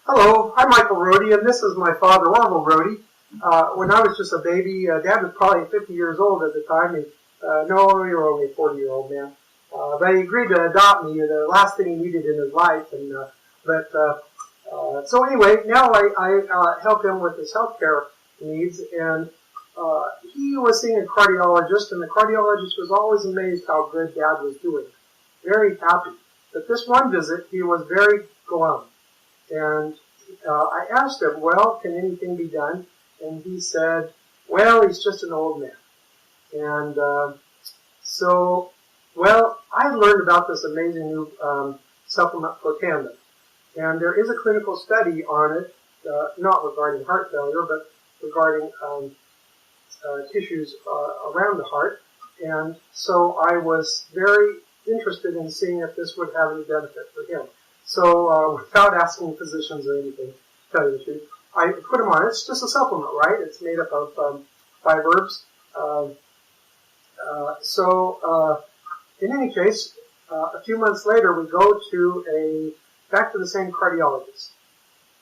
Hello, I'm Michael Rohde, and this is my father, Orville Rohde. When I was just a baby, Dad was probably 50 years old at the time. No, you were only a 40-year-old man. But he agreed to adopt me, the last thing he needed in his life. So anyway, now I help him with his healthcare needs, and he was seeing a cardiologist, and the cardiologist was always amazed how good Dad was doing. Very happy. But this one visit, he was very glum. And I asked him, well, can anything be done? And he said, well, he's just an old man. And I learned about this amazing new supplement, Protandim. And there is a clinical study on it, not regarding heart failure, but regarding tissues around the heart. And so I was very interested in seeing if this would have any benefit for him. So without asking physicians or anything, to tell you the truth, I put him on. It's just a supplement, right? It's made up of 5 herbs. In any case, a few months later, we go back to the same cardiologist.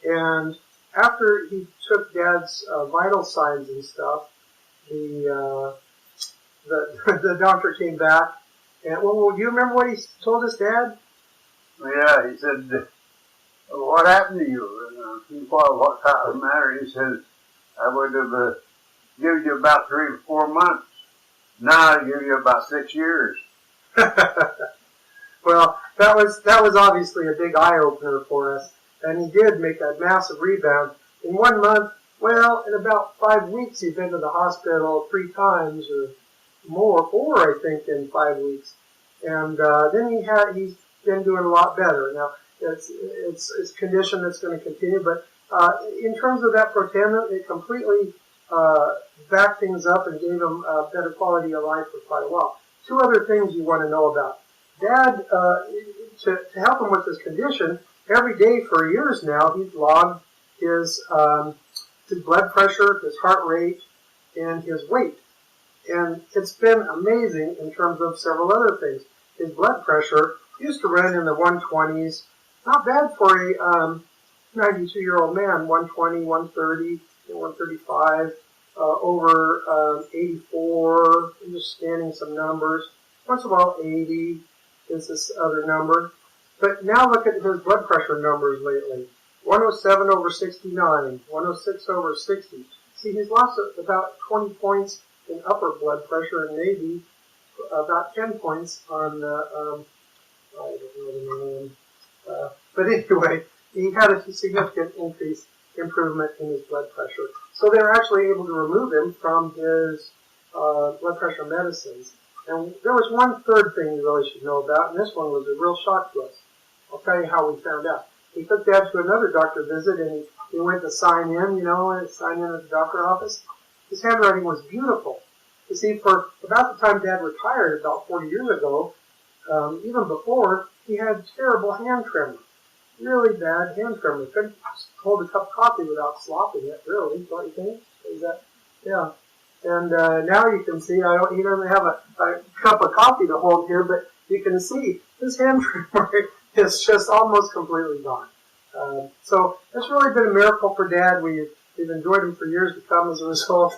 And after he took Dad's vital signs and stuff, the doctor came back. And, well, do you remember what he told us, Dad? Yeah, he said, what happened to you? And he thought, what kind of matter? He says, I would have given you about 3 or 4 months. Now I give you about 6 years. Well, that was obviously a big eye-opener for us. And he did make a massive rebound. In 1 month, well, in about 5 weeks, he'd been to the hospital 3 times or more, 4, I think, in 5 weeks. And then he's been doing a lot better. Now, it's a condition that's going to continue, but in terms of that Protandim, it completely backed things up and gave him a better quality of life for quite a while. 2 other things you want to know about. Dad, to help him with this condition, every day for years now, he's logged his blood pressure, his heart rate, and his weight. And it's been amazing in terms of several other things. His blood pressure used to run in the 120s. Not bad for a 92-year-old man, 120, 130, 135, over 84. I'm just scanning some numbers. Once in a while, 80 is this other number. But now look at his blood pressure numbers lately. 107 over 69, 106 over 60. See, he's lost about 20 points in upper blood pressure and maybe about 10 points on I don't know the name. But anyway, he had a significant improvement in his blood pressure. So they were actually able to remove him from his blood pressure medicines. And there was one third thing you really should know about, and this one was a real shock to us. I'll tell you how we found out. He took Dad to another doctor visit, and he went to sign in, sign in at the doctor's office. His handwriting was beautiful. You see, for about the time Dad retired, about 40 years ago, even before, he had terrible hand tremor. Really bad hand tremor. Couldn't hold a cup of coffee without slopping it, really, don't you think? Yeah. And now you can see, he doesn't have a cup of coffee to hold here, but you can see his hand tremor is just almost completely gone. So it's really been a miracle for Dad. We've enjoyed him for years to come as a result.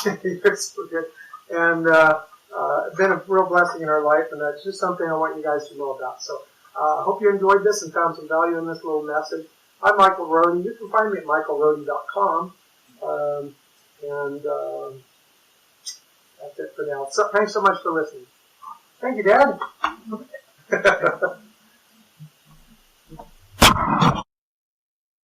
It's so good. And been a real blessing in our life, and that's just something I want you guys to know about. So I hope you enjoyed this and found some value in this little message. I'm Michael Rohde. You can find me at michaelrohde.com. That's it for now. So, thanks so much for listening. Thank you, Dad.